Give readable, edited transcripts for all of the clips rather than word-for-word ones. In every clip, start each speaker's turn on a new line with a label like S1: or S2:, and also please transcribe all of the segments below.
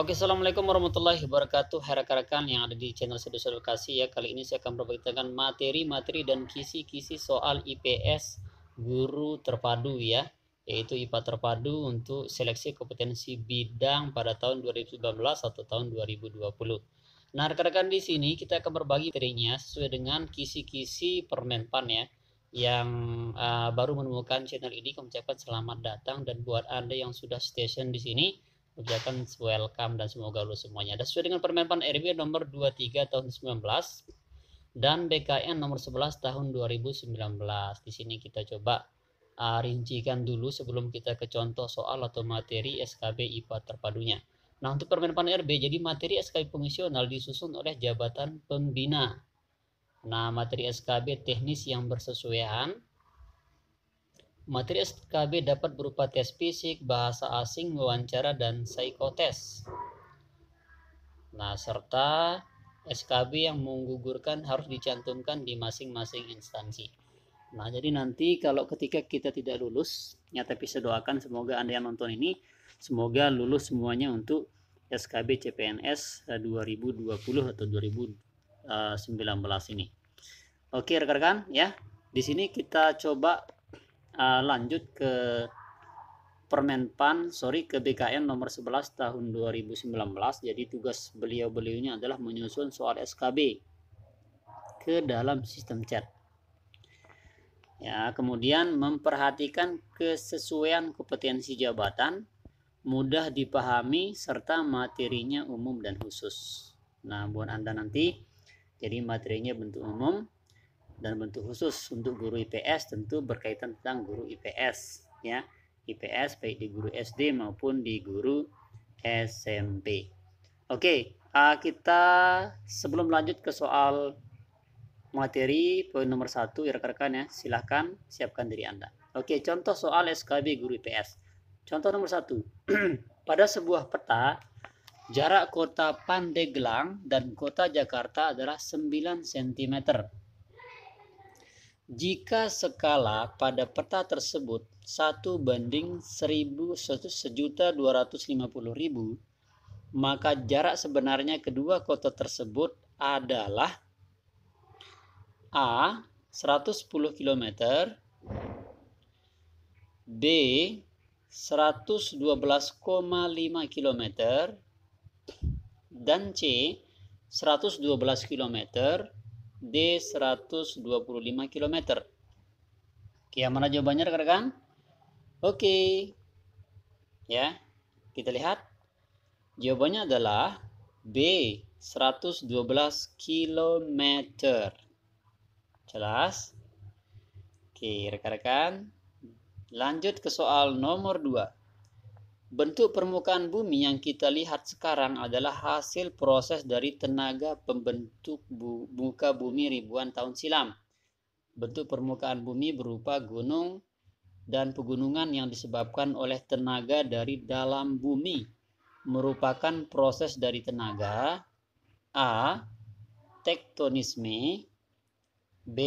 S1: Oke, assalamualaikum warahmatullahi wabarakatuh. Hai rekan-rekan yang ada di channel Sedusa Edukasi ya. Kali ini saya akan berbagi tentang materi-materi dan kisi-kisi soal IPS guru terpadu ya, yaitu IPA terpadu untuk seleksi kompetensi bidang pada tahun 2019 atau tahun 2020. Nah, rekan-rekan di sini kita akan berbagi materinya sesuai dengan kisi-kisi Permenpan ya. Yang baru menemukan channel ini, kami ucapkan selamat datang, dan buat Anda yang sudah station di sini, ucapkan welcome dan semoga lulus semuanya. Dan sesuai dengan Permenpan RB nomor 23 tahun 19 dan BKN nomor 11 tahun 2019. Di sini kita coba rincikan dulu sebelum kita ke contoh soal atau materi SKB IPA terpadunya. Nah, untuk Permenpan RB, jadi materi SKB fungsional disusun oleh jabatan pembina. Nah, materi SKB teknis yang bersesuaian. Materi SKB dapat berupa tes fisik, bahasa asing, wawancara, dan psikotes. Nah, serta SKB yang menggugurkan harus dicantumkan di masing-masing instansi. Nah, jadi nanti kalau ketika kita tidak lulus, ya tapi saya doakan semoga Anda yang nonton ini, semoga lulus semuanya untuk SKB CPNS 2020 atau 2019 ini. Oke rekan-rekan ya, di sini kita coba lanjut ke ke BKN nomor 11 tahun 2019. Jadi tugas beliau-beliaunya adalah menyusun soal SKB ke dalam sistem chat. Ya, kemudian memperhatikan kesesuaian kompetensi jabatan, mudah dipahami serta materinya umum dan khusus. Nah, buat Anda nanti, jadi materinya bentuk umum dan bentuk khusus. Untuk guru IPS tentu berkaitan tentang guru IPS ya, IPS baik di guru SD maupun di guru SMP. Oke, kita sebelum lanjut ke soal materi poin nomor 1 ya rekan-rekan ya, silahkan siapkan diri Anda. Oke, contoh soal SKB guru IPS. Contoh nomor 1. Pada sebuah peta, jarak kota Pandeglang dan kota Jakarta adalah 9 cm. Jika skala pada peta tersebut 1:1.250.000, maka jarak sebenarnya kedua kota tersebut adalah A. 110 km, B. 112,5 km, dan C. 112 km, D 125 km. Oke, yang mana jawabannya rekan-rekan? Oke. Ya, kita lihat. Jawabannya adalah B 112 km. Jelas? Oke, rekan-rekan. Lanjut ke soal nomor 2. Bentuk permukaan bumi yang kita lihat sekarang adalah hasil proses dari tenaga pembentuk muka bumi ribuan tahun silam. Bentuk permukaan bumi berupa gunung dan pegunungan yang disebabkan oleh tenaga dari dalam bumi. Merupakan proses dari tenaga A. tektonisme, B.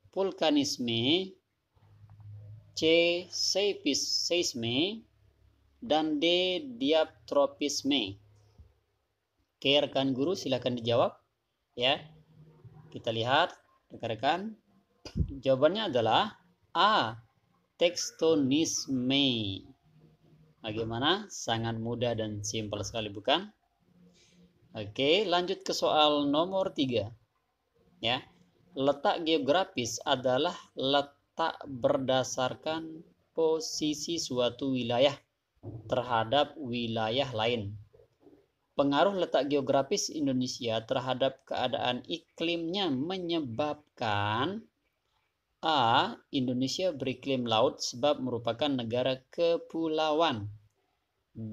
S1: vulkanisme, C. seisme, dan D. diaptropisme. Oke, rekan guru silakan dijawab ya. Kita lihat rekan-rekan. Jawabannya adalah A. tektonisme. Bagaimana? Sangat mudah dan simpel sekali bukan? Oke, lanjut ke soal nomor 3 ya. Letak geografis adalah letak berdasarkan posisi suatu wilayah terhadap wilayah lain. Pengaruh letak geografis Indonesia terhadap keadaan iklimnya menyebabkan A. Indonesia beriklim laut sebab merupakan negara kepulauan, B.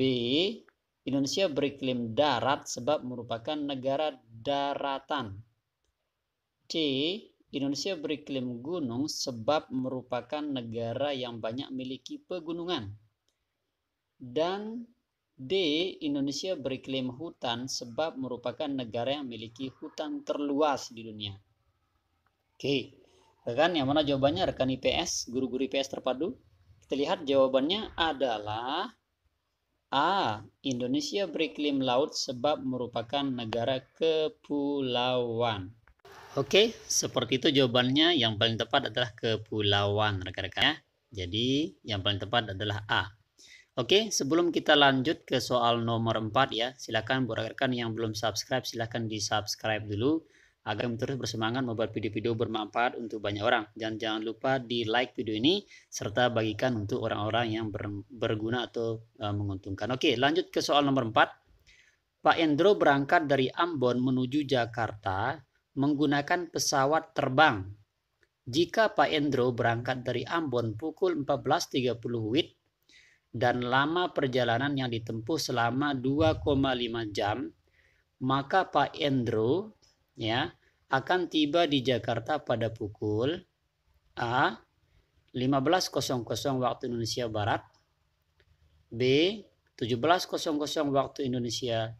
S1: Indonesia beriklim darat sebab merupakan negara daratan, C. Indonesia beriklim gunung sebab merupakan negara yang banyak memiliki pegunungan, dan D. Indonesia beriklim hutan sebab merupakan negara yang memiliki hutan terluas di dunia. Oke, rekan yang mana jawabannya rekan IPS, guru-guru IPS terpadu? Kita lihat jawabannya adalah A. Indonesia beriklim laut sebab merupakan negara kepulauan. Oke, seperti itu jawabannya. Yang paling tepat adalah kepulauan, rekan-rekan ya. Jadi, yang paling tepat adalah A. Oke, sebelum kita lanjut ke soal nomor 4 ya, silakan buat rekan-rekan yang belum subscribe, silakan di-subscribe dulu agar terus bersemangat membuat video-video bermanfaat untuk banyak orang. Dan jangan lupa di-like video ini serta bagikan untuk orang-orang yang berguna atau menguntungkan. Oke, lanjut ke soal nomor 4. Pak Endro berangkat dari Ambon menuju Jakarta menggunakan pesawat terbang. Jika Pak Endro berangkat dari Ambon pukul 14.30 WIB dan lama perjalanan yang ditempuh selama 2,5 jam, maka Pak Endro ya akan tiba di Jakarta pada pukul A. 15.00 waktu Indonesia Barat, B. 17.00 waktu Indonesia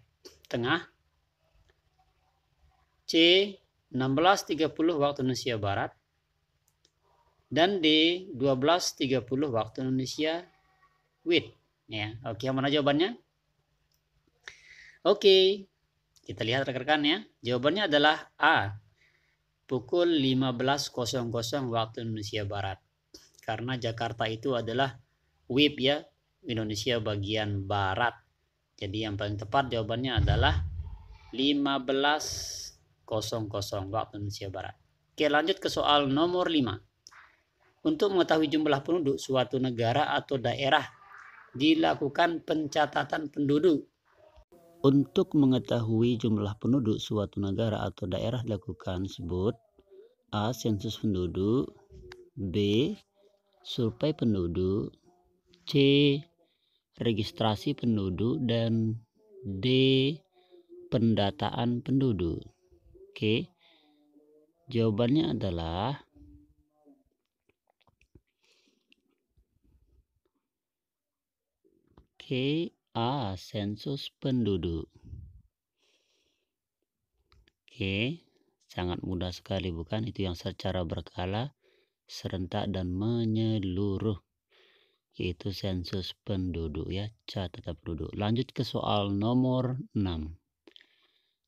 S1: Tengah, C. 16.30 waktu Indonesia Barat, dan D. 12.30 waktu Indonesia WIB. Ya, oke, mana jawabannya? Oke, kita lihat rekan-rekan ya. Jawabannya adalah A. Pukul 15.00 waktu Indonesia Barat. Karena Jakarta itu adalah WIB ya, Indonesia bagian barat. Jadi yang paling tepat jawabannya adalah 15.00 waktu Indonesia Barat. Oke, lanjut ke soal nomor 5. Untuk mengetahui jumlah penduduk suatu negara atau daerah, dilakukan pencatatan penduduk. Untuk mengetahui jumlah penduduk suatu negara atau daerah dilakukan sebut A. Sensus penduduk, B. Survei penduduk, C. Registrasi penduduk, dan D. Pendataan penduduk. Oke, jawabannya adalah A. Sensus penduduk. Oke, sangat mudah sekali bukan? Itu yang secara berkala, serentak, dan menyeluruh, yaitu sensus penduduk ya, catatan penduduk. Lanjut ke soal nomor 6.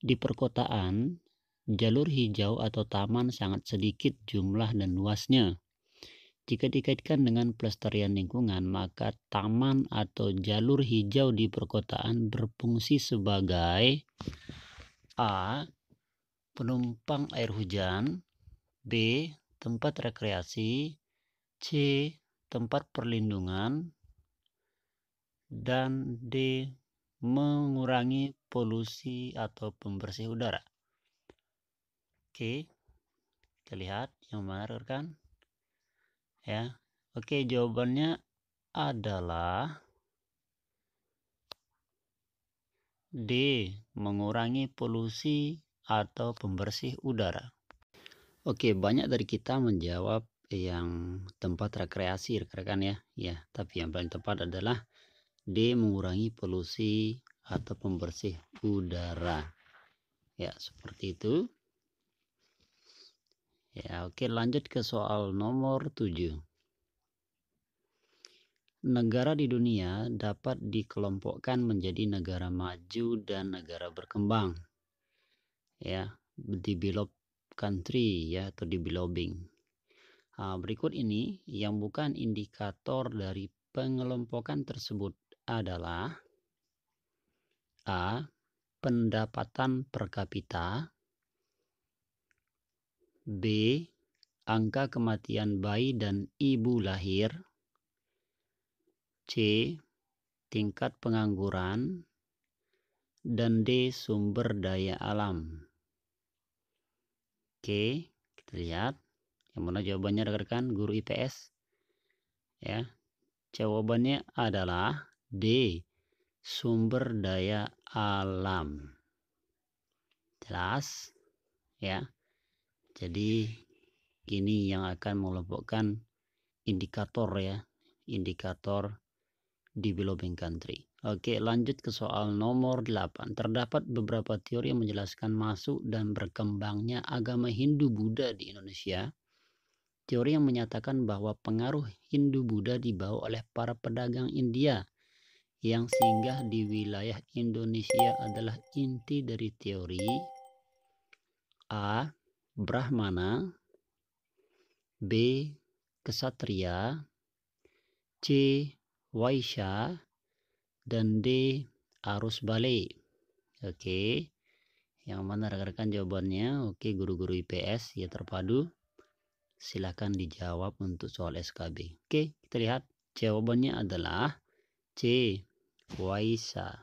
S1: Di perkotaan, jalur hijau atau taman sangat sedikit jumlah dan luasnya. Jika dikaitkan dengan pelestarian lingkungan, maka taman atau jalur hijau di perkotaan berfungsi sebagai A. Penumpang air hujan, B. Tempat rekreasi, C. Tempat perlindungan, dan D. Mengurangi polusi atau pembersih udara. Oke, kita lihat yang mana rekan ya. Oke, jawabannya adalah D. Mengurangi polusi atau pembersih udara. Oke, banyak dari kita menjawab yang tempat rekreasi rekan-rekan ya. Ya, tapi yang paling tepat adalah D. Mengurangi polusi atau pembersih udara. Ya, seperti itu. Ya, oke, lanjut ke soal nomor 7. Negara di dunia dapat dikelompokkan menjadi negara maju dan negara berkembang. Ya, developed country ya, atau developing. Berikut ini yang bukan indikator dari pengelompokan tersebut adalah A. Pendapatan per kapita, B. Angka kematian bayi dan ibu lahir, C. Tingkat pengangguran, dan D. Sumber daya alam. Oke, kita lihat yang mana jawabannya rekan-rekan guru IPS ya. Jawabannya adalah D. Sumber daya alam. Jelas ya. Jadi ini yang akan mengelompokkan indikator ya, indikator developing country. Oke, lanjut ke soal nomor 8. Terdapat beberapa teori yang menjelaskan masuk dan berkembangnya agama Hindu-Buddha di Indonesia. Teori yang menyatakan bahwa pengaruh Hindu-Buddha dibawa oleh para pedagang India yang singgah di wilayah Indonesia adalah inti dari teori A. Brahmana, B. Kesatria, C. Waisya, dan D. Arus balik. Oke, yang mana rekan-rekan jawabannya? Oke, guru-guru IPS ya terpadu, silakan dijawab untuk soal SKB. Oke, kita lihat jawabannya adalah C. Waisya.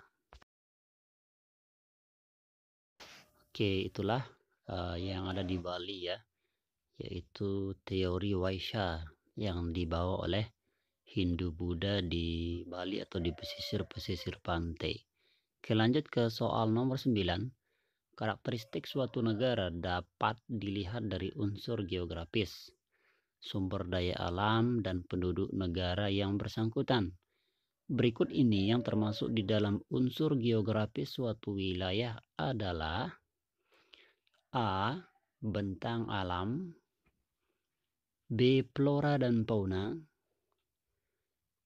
S1: Oke, itulah yang ada di Bali ya, yaitu teori Waisya yang dibawa oleh Hindu Buddha di Bali atau di pesisir-pesisir pantai. Oke, lanjut ke soal nomor 9. Karakteristik suatu negara dapat dilihat dari unsur geografis, sumber daya alam, dan penduduk negara yang bersangkutan. Berikut ini yang termasuk di dalam unsur geografis suatu wilayah adalah A. Bentang alam, B. Flora dan fauna,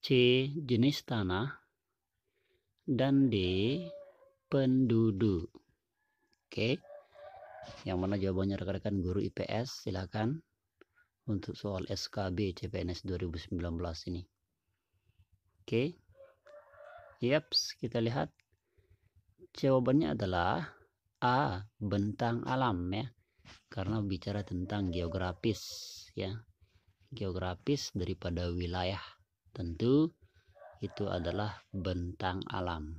S1: C. Jenis tanah, dan D. Penduduk. Oke, yang mana jawabannya rekan-rekan guru IPS, silakan untuk soal SKB CPNS 2019 ini. Oke, yaps, kita lihat jawabannya adalah A. Bentang alam ya, karena bicara tentang geografis ya, geografis daripada wilayah, tentu itu adalah bentang alam.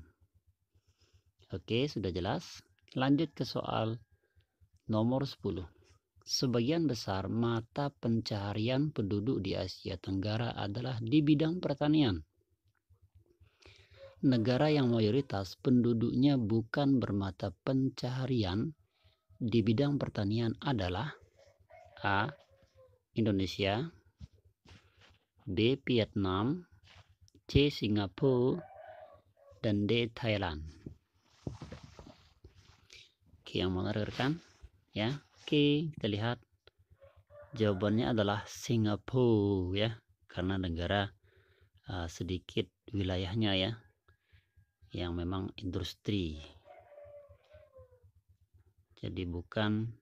S1: Oke, sudah jelas. Lanjut ke soal nomor 10. Sebagian besar mata pencaharian penduduk di Asia Tenggara adalah di bidang pertanian. Negara yang mayoritas penduduknya bukan bermata pencaharian di bidang pertanian adalah A. Indonesia, B. Vietnam, C. Singapura, dan D. Thailand. Oke, yang mana rekan ya? Oke, kita lihat jawabannya adalah Singapura ya, karena negara sedikit wilayahnya ya, yang memang industri, jadi bukan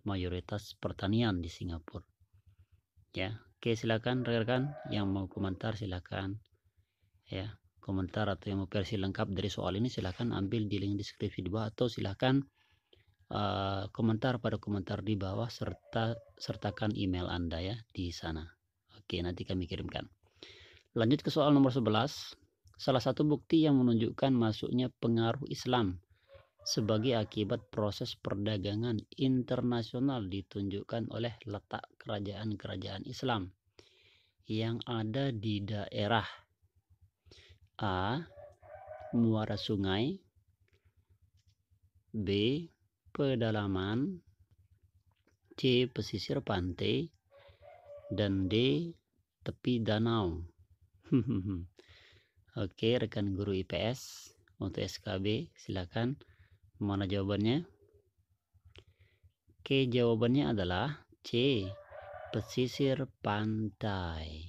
S1: mayoritas pertanian di Singapura ya. Oke, silakan rekan-rekan yang mau komentar silakan ya, komentar atau yang mau versi lengkap dari soal ini silakan ambil di link deskripsi di bawah, atau silakan komentar pada komentar di bawah, sertakan email Anda ya di sana. Oke, nanti kami kirimkan. Lanjut ke soal nomor 11. Salah satu bukti yang menunjukkan masuknya pengaruh Islam sebagai akibat proses perdagangan internasional ditunjukkan oleh letak kerajaan-kerajaan Islam yang ada di daerah A. Muara sungai, B. Pedalaman, C. Pesisir pantai, dan D. Tepi danau. Oke, rekan guru IPS untuk SKB silakan, mana jawabannya? Oke, jawabannya adalah C. Pesisir pantai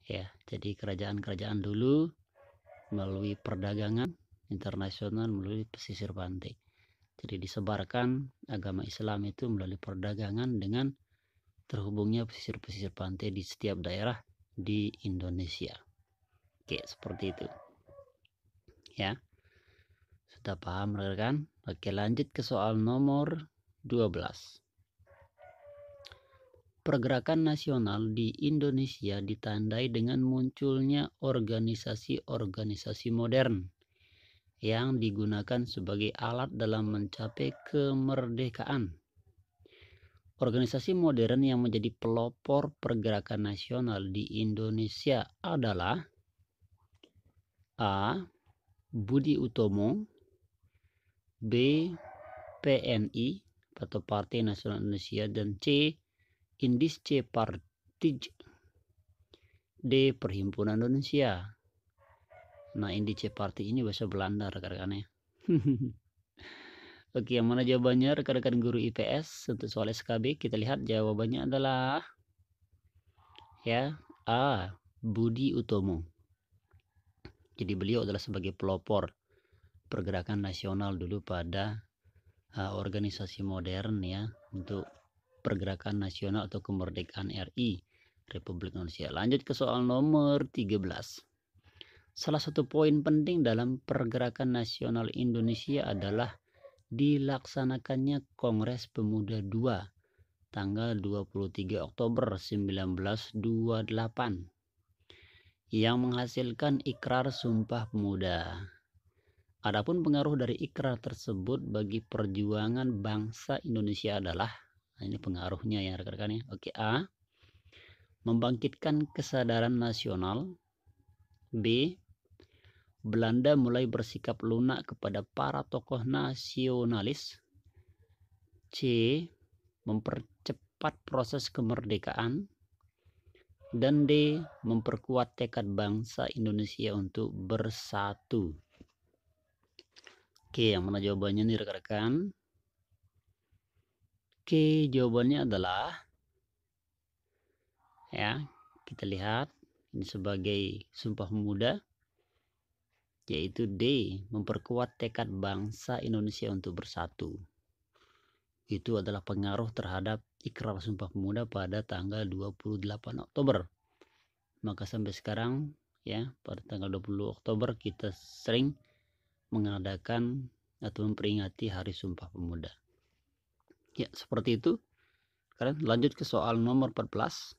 S1: ya. Jadi kerajaan-kerajaan dulu melalui perdagangan internasional melalui pesisir pantai. Jadi disebarkan agama Islam itu melalui perdagangan dengan terhubungnya pesisir-pesisir pantai di setiap daerah di Indonesia. Oke, seperti itu ya. Sudah paham rekan? Oke, lanjut ke soal nomor 12. Pergerakan nasional di Indonesia ditandai dengan munculnya organisasi-organisasi modern yang digunakan sebagai alat dalam mencapai kemerdekaan. Organisasi modern yang menjadi pelopor pergerakan nasional di Indonesia adalah A. Budi Utomo, B. PNI atau Partai Nasional Indonesia, dan C. Indische Partij, D. Perhimpunan Indonesia. Nah, Indische Partij ini bahasa Belanda rekan-rekan ya. Oke, yang mana jawabannya rekan-rekan guru IPS untuk soal SKB? Kita lihat jawabannya adalah ya A. Budi Utomo. Jadi beliau adalah sebagai pelopor pergerakan nasional dulu pada organisasi modern ya, untuk pergerakan nasional atau kemerdekaan RI Republik Indonesia. Lanjut ke soal nomor 13. Salah satu poin penting dalam pergerakan nasional Indonesia adalah dilaksanakannya Kongres Pemuda II tanggal 23 Oktober 1928 yang menghasilkan Ikrar Sumpah Pemuda. Adapun pengaruh dari ikrar tersebut bagi perjuangan bangsa Indonesia adalah, nah ini pengaruhnya ya rekan-rekan ya. Oke, A, membangkitkan kesadaran nasional. B, Belanda mulai bersikap lunak kepada para tokoh nasionalis. C, mempercepat proses kemerdekaan. Dan D, memperkuat tekad bangsa Indonesia untuk bersatu. Oke, yang mana jawabannya nih rekan-rekan? Oke, jawabannya adalah, ya, kita lihat ini sebagai Sumpah Pemuda, yaitu D, memperkuat tekad bangsa Indonesia untuk bersatu. Itu adalah pengaruh terhadap Ikrar Sumpah Pemuda pada tanggal 28 Oktober. Maka sampai sekarang ya, pada tanggal 20 Oktober kita sering mengadakan atau memperingati Hari Sumpah Pemuda. Ya, seperti itu. Sekarang lanjut ke soal nomor 14.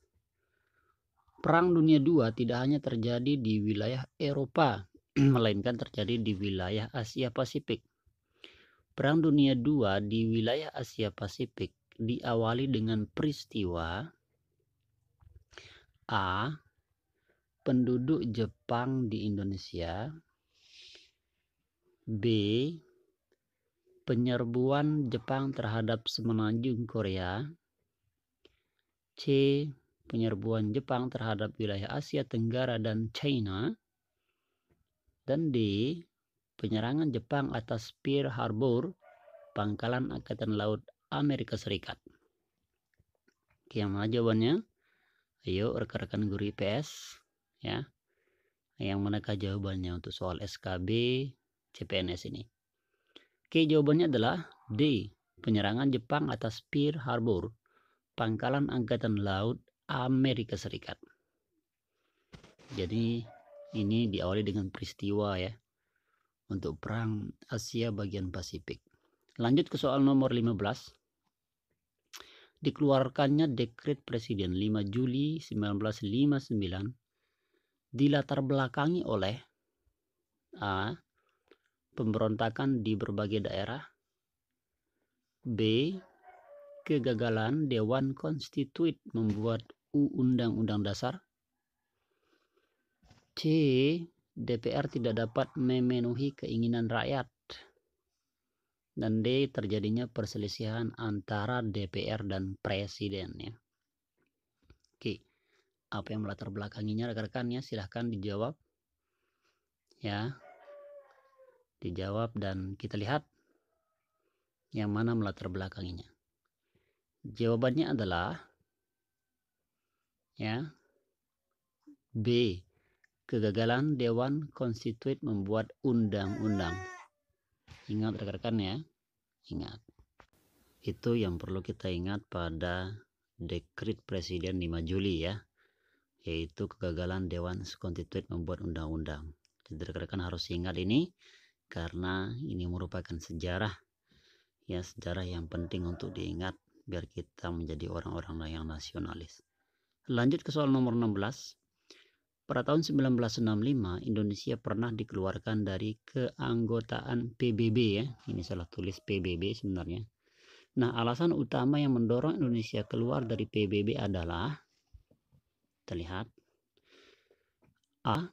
S1: Perang Dunia II tidak hanya terjadi di wilayah Eropa, melainkan terjadi di wilayah Asia Pasifik. Perang Dunia II di wilayah Asia Pasifik diawali dengan peristiwa A, penduduk Jepang di Indonesia. B, penyerbuan Jepang terhadap semenanjung Korea. C, penyerbuan Jepang terhadap wilayah Asia Tenggara dan China. Dan D, penyerangan Jepang atas Pearl Harbor, pangkalan Angkatan Laut Amerika Serikat. Oke, yang mana jawabannya? Ayo rekan-rekan guru IPS ya. Yang manakah jawabannya untuk soal SKB CPNS ini? Oke, jawabannya adalah D, penyerangan Jepang atas Pearl Harbor, pangkalan Angkatan Laut Amerika Serikat. Jadi ini diawali dengan peristiwa ya, untuk perang Asia bagian Pasifik. Lanjut ke soal nomor 15. Dikeluarkannya Dekret Presiden 5 Juli 1959 dilatar belakangi oleh A, pemberontakan di berbagai daerah. B, kegagalan Dewan Konstituit membuat Undang-Undang Dasar. C, DPR tidak dapat memenuhi keinginan rakyat. Dan D, terjadinya perselisihan antara DPR dan Presiden ya. Oke, apa yang melatar belakanginya rekan-rekan ya, silahkan dijawab ya. Dijawab dan kita lihat yang mana melatar belakanginya. Jawabannya adalah ya B, kegagalan Dewan Konstituit membuat undang-undang. Ingat rekan-rekan ya, ingat. Itu yang perlu kita ingat pada Dekret Presiden 5 Juli ya, yaitu kegagalan Dewan Konstituit membuat undang-undang. Jadi rekan-rekan harus ingat ini karena ini merupakan sejarah ya, sejarah yang penting untuk diingat biar kita menjadi orang-orang yang nasionalis. Lanjut ke soal nomor 16. Pada tahun 1965 Indonesia pernah dikeluarkan dari keanggotaan PBB ya. Ini salah tulis PBB sebenarnya. Nah, alasan utama yang mendorong Indonesia keluar dari PBB adalah, terlihat A,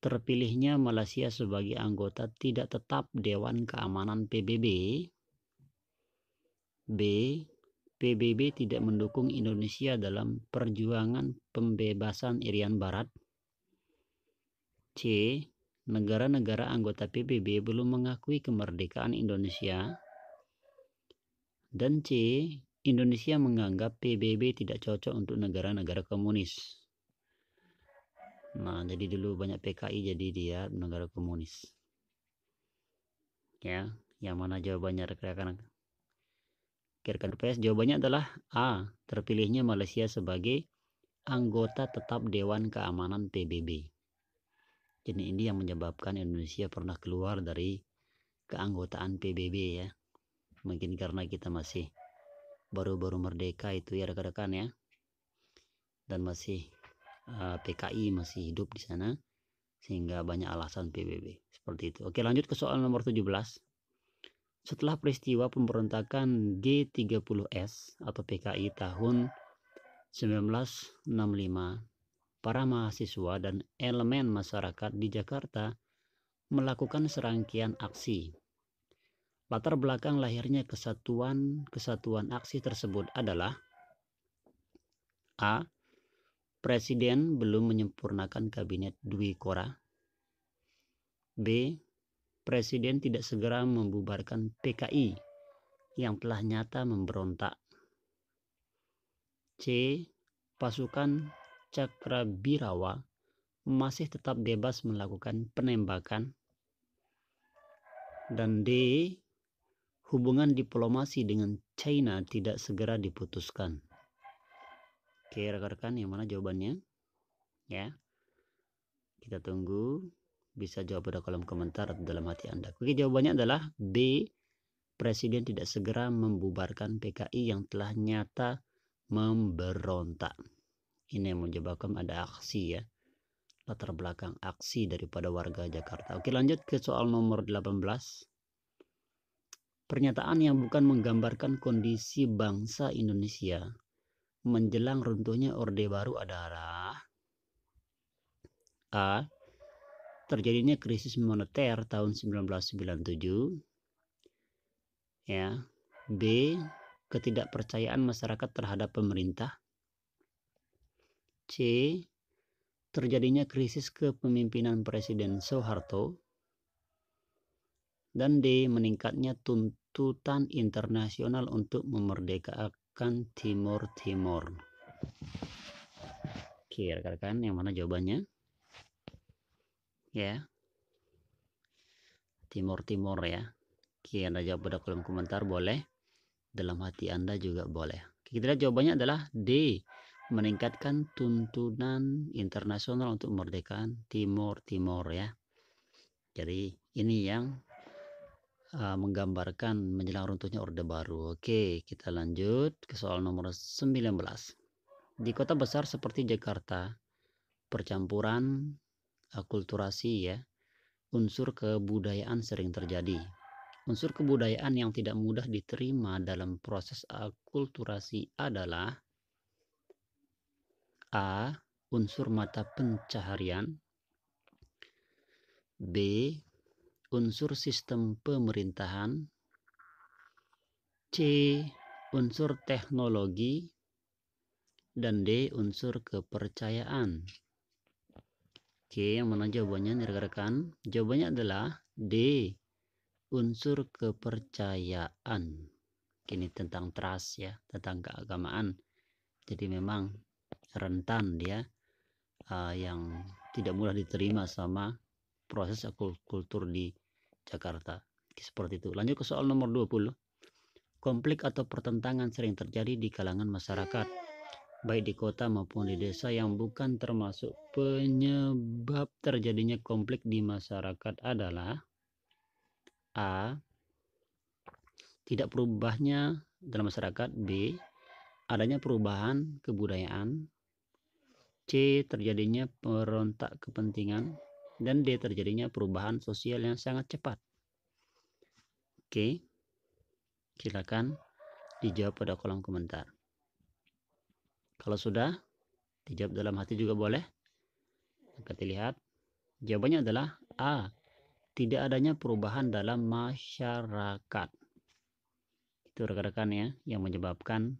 S1: terpilihnya Malaysia sebagai anggota tidak tetap Dewan Keamanan PBB. B, PBB tidak mendukung Indonesia dalam perjuangan pembebasan Irian Barat. C, negara-negara anggota PBB belum mengakui kemerdekaan Indonesia. Dan C, Indonesia menganggap PBB tidak cocok untuk negara-negara komunis. Nah, jadi dulu banyak PKI, jadi dia negara komunis. Ya, yang mana jawabannya rekan-rekan? Kira-kira PS jawabannya adalah A. Terpilihnya Malaysia sebagai anggota tetap Dewan Keamanan PBB. Jadi ini yang menyebabkan Indonesia pernah keluar dari keanggotaan PBB ya. Mungkin karena kita masih baru-baru merdeka itu ya rekan-rekan ya. Dan masih PKI masih hidup di sana, sehingga banyak alasan PBB seperti itu. Oke, lanjut ke soal nomor 17. Setelah peristiwa pemberontakan G30S atau PKI tahun 1965, para mahasiswa dan elemen masyarakat di Jakarta melakukan serangkaian aksi. Latar belakang lahirnya kesatuan aksi tersebut adalah A. Presiden belum menyempurnakan kabinet Dwi Kora. B. Presiden tidak segera membubarkan PKI yang telah nyata memberontak. C. Pasukan Cakrabirawa masih tetap bebas melakukan penembakan. Dan D. Hubungan diplomasi dengan China tidak segera diputuskan. Oke rekan-rekan, yang mana jawabannya? Ya, kita tunggu. Bisa jawab pada kolom komentar atau dalam hati Anda. Oke, jawabannya adalah B. Presiden tidak segera membubarkan PKI yang telah nyata memberontak. Ini yang menyebabkan ada aksi ya. Latar belakang aksi daripada warga Jakarta. Oke, lanjut ke soal nomor 18. Pernyataan yang bukan menggambarkan kondisi bangsa Indonesia menjelang runtuhnya Orde Baru adalah A. Terjadinya krisis moneter tahun 1997. Ya. B. Ketidakpercayaan masyarakat terhadap pemerintah. C. Terjadinya krisis kepemimpinan Presiden Soeharto. Dan D. Meningkatnya tuntutan internasional untuk memerdekakan Timur Timur. Oke rekan-rekan, yang mana jawabannya? Ya, Timur Timur ya. Oke, Anda jawab pada kolom komentar boleh, dalam hati Anda juga boleh. Oke, kita lihat jawabannya adalah D. Meningkatkan tuntutan internasional untuk memerdekakan Timur Timur ya. Jadi ini yang menggambarkan menjelang runtuhnya Orde Baru. Oke, kita lanjut ke soal nomor 19. Di kota besar seperti Jakarta, percampuran akulturasi ya, unsur kebudayaan sering terjadi. Unsur kebudayaan yang tidak mudah diterima dalam proses akulturasi adalah A. Unsur mata pencaharian. B. Unsur sistem pemerintahan. C. Unsur teknologi. Dan D. Unsur kepercayaan. Oke, yang mana jawabannya nih rekan-rekan? Jawabannya adalah D. Unsur kepercayaan. Ini tentang trust ya, tentang keagamaan. Jadi memang rentan dia yang tidak mudah diterima sama proses kultur di Jakarta. Seperti itu. Lanjut ke soal nomor 20. Konflik atau pertentangan sering terjadi di kalangan masyarakat, baik di kota maupun di desa, yang bukan termasuk penyebab terjadinya konflik di masyarakat adalah A. Tidak berubahnya dalam masyarakat. B. Adanya perubahan kebudayaan. C. Terjadinya perontak kepentingan. Dan D. Terjadinya perubahan sosial yang sangat cepat. Oke, silakan dijawab pada kolom komentar. Kalau sudah, dijawab dalam hati juga boleh. Kita lihat, jawabannya adalah A. Tidak adanya perubahan dalam masyarakat. Itu rekan-rekan ya, yang menyebabkan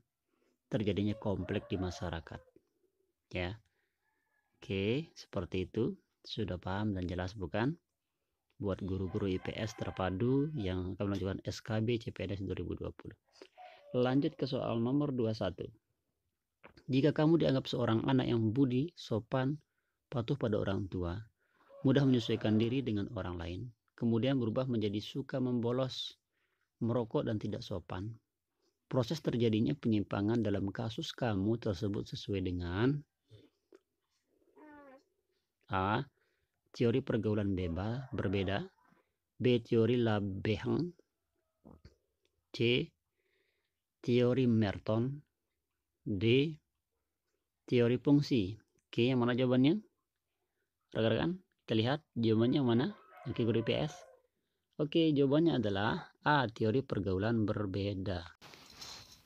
S1: terjadinya konflik di masyarakat. Ya, oke, seperti itu. Sudah paham dan jelas bukan? Buat guru-guru IPS terpadu yang akan melakukan SKB CPNS 2020. Lanjut ke soal nomor 21. Jika kamu dianggap seorang anak yang budi, sopan, patuh pada orang tua, mudah menyesuaikan diri dengan orang lain, kemudian berubah menjadi suka membolos, merokok dan tidak sopan. Proses terjadinya penyimpangan dalam kasus kamu tersebut sesuai dengan A. Teori pergaulan berbeda, B. Teori Labehang, C. Teori Merton, D. Teori fungsi. Oke, yang mana jawabannya? Rekan-rekan, kita lihat jawabannya yang mana? Oke, guru IPS. Oke, jawabannya adalah A. Teori pergaulan berbeda.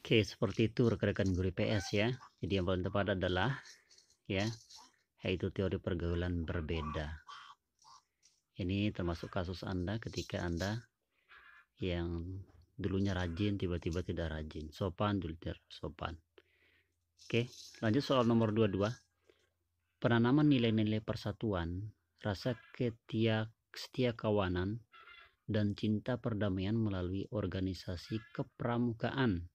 S1: Oke, seperti itu rekan-rekan guru IPS ya. Jadi yang paling tepat adalah ya, yaitu teori pergaulan berbeda. Ini termasuk kasus Anda ketika Anda yang dulunya rajin tiba-tiba tidak rajin, sopan dulu tidak sopan. Oke, lanjut soal nomor 22. Penanaman nilai-nilai persatuan, rasa setia kawanan, dan cinta perdamaian melalui organisasi kepramukaan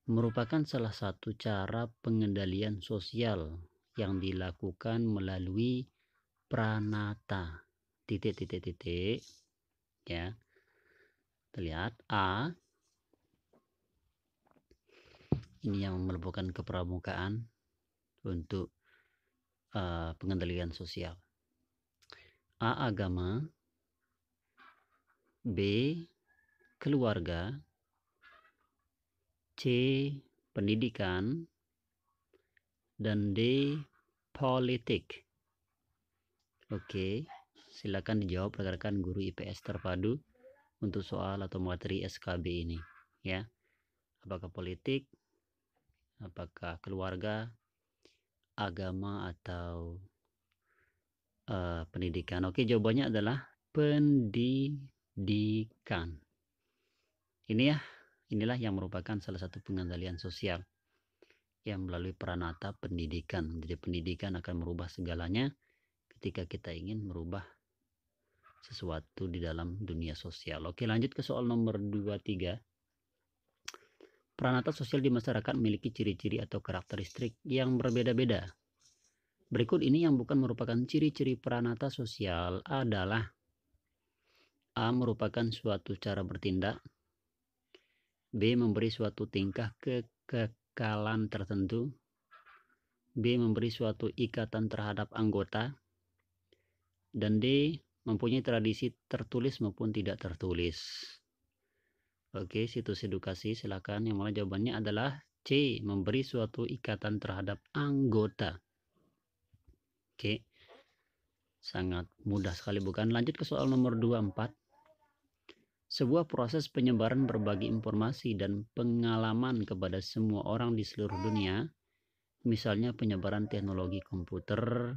S1: merupakan salah satu cara pengendalian sosial yang dilakukan melalui pranata. Ya, terlihat A ini yang merupakan kepramukaan untuk pengendalian sosial. A. Agama, B. Keluarga, C. Pendidikan, dan D. Politik. Oke, silakan dijawab rekan-rekan guru IPS terpadu untuk soal atau materi SKB ini ya. Apakah politik, apakah keluarga, agama, atau pendidikan? Oke, jawabannya adalah pendidikan. Inilah yang merupakan salah satu pengendalian sosial yang melalui pranata pendidikan. Jadi pendidikan akan merubah segalanya ketika kita ingin merubah sesuatu di dalam dunia sosial. Oke, lanjut ke soal nomor 23. Pranata sosial di masyarakat memiliki ciri-ciri atau karakteristik yang berbeda-beda. Berikut ini yang bukan merupakan ciri-ciri pranata sosial adalah A. Merupakan suatu cara bertindak, B. Memberi suatu tingkah kekekalan tertentu, B. Memberi suatu ikatan terhadap anggota, dan D. Mempunyai tradisi tertulis maupun tidak tertulis. Oke, situs edukasi silakan. Yang mana jawabannya adalah C. Memberi suatu ikatan terhadap anggota. Oke, sangat mudah sekali bukan? Lanjut ke soal nomor 24. Sebuah proses penyebaran berbagi informasi dan pengalaman kepada semua orang di seluruh dunia, misalnya penyebaran teknologi komputer,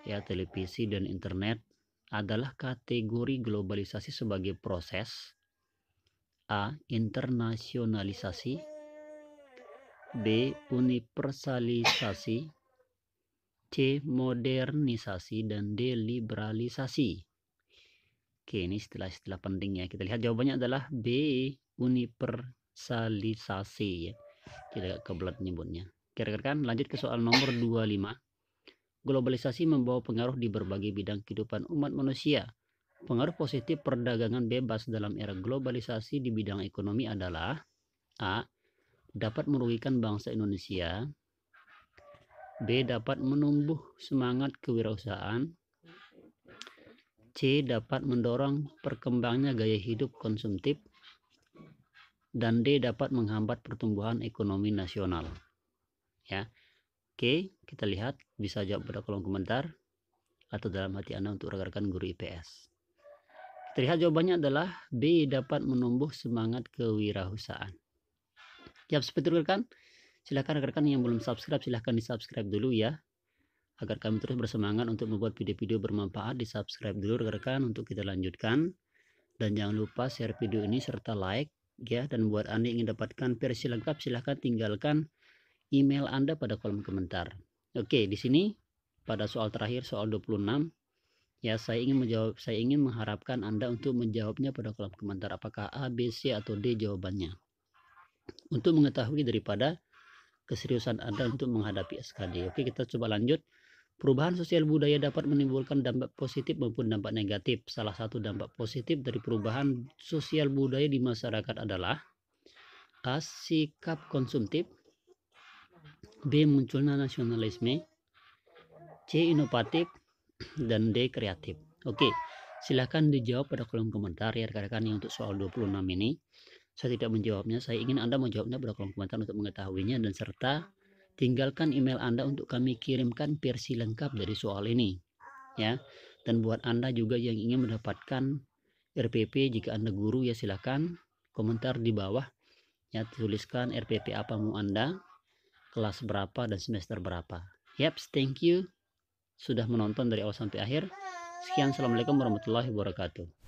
S1: ya, televisi dan internet, adalah kategori globalisasi sebagai proses A. Internasionalisasi, B. Universalisasi, C. Modernisasi, dan D. Liberalisasi. Oke, ini istilah-istilah penting ya. Kita lihat jawabannya adalah B. Universalisasi ya. Kita kebelat nyebutnya. Kira-kira lanjut ke soal nomor 25. Globalisasi membawa pengaruh di berbagai bidang kehidupan umat manusia. Pengaruh positif perdagangan bebas dalam era globalisasi di bidang ekonomi adalah A. Dapat merugikan bangsa Indonesia, B. Dapat menumbuh semangat kewirausahaan, C. Dapat mendorong perkembangannya gaya hidup konsumtif, dan D. Dapat menghambat pertumbuhan ekonomi nasional. Ya, oke, kita lihat bisa jawab pada kolom komentar atau dalam hati Anda untuk rekan-rekan guru IPS. Kita lihat jawabannya adalah B. Dapat menumbuh semangat kewirausahaan. Ya, seperti itu rekan. Silahkan rekan-rekan yang belum subscribe, silahkan di subscribe dulu ya, agar kami terus bersemangat untuk membuat video-video bermanfaat. Di subscribe dulu rekan-rekan untuk kita lanjutkan, dan jangan lupa share video ini serta like ya. Dan buat Anda yang ingin dapatkan versi lengkap, silahkan tinggalkan email Anda pada kolom komentar. Oke, di sini pada soal terakhir, soal 26 ya, saya ingin mengharapkan Anda untuk menjawabnya pada kolom komentar apakah A, B, C, atau D jawabannya, untuk mengetahui daripada keseriusan Anda untuk menghadapi SKD. Oke, kita coba lanjut Perubahan sosial budaya dapat menimbulkan dampak positif maupun dampak negatif. Salah satu dampak positif dari perubahan sosial budaya di masyarakat adalah A. Sikap konsumtif, B. Munculnya nasionalisme, C. Inovatif, dan D. Kreatif. Oke, silahkan dijawab pada kolom komentar ya rekan-rekan yang untuk soal 26 ini. Saya tidak menjawabnya, saya ingin Anda menjawabnya pada kolom komentar untuk mengetahuinya, dan serta tinggalkan email Anda untuk kami kirimkan versi lengkap dari soal ini ya. Dan buat Anda juga yang ingin mendapatkan RPP, jika Anda guru ya silakan komentar di bawah ya, tuliskan RPP apa mau Anda, kelas berapa dan semester berapa. Yaps, thank you sudah menonton dari awal sampai akhir. Sekian, assalamualaikum warahmatullahi wabarakatuh.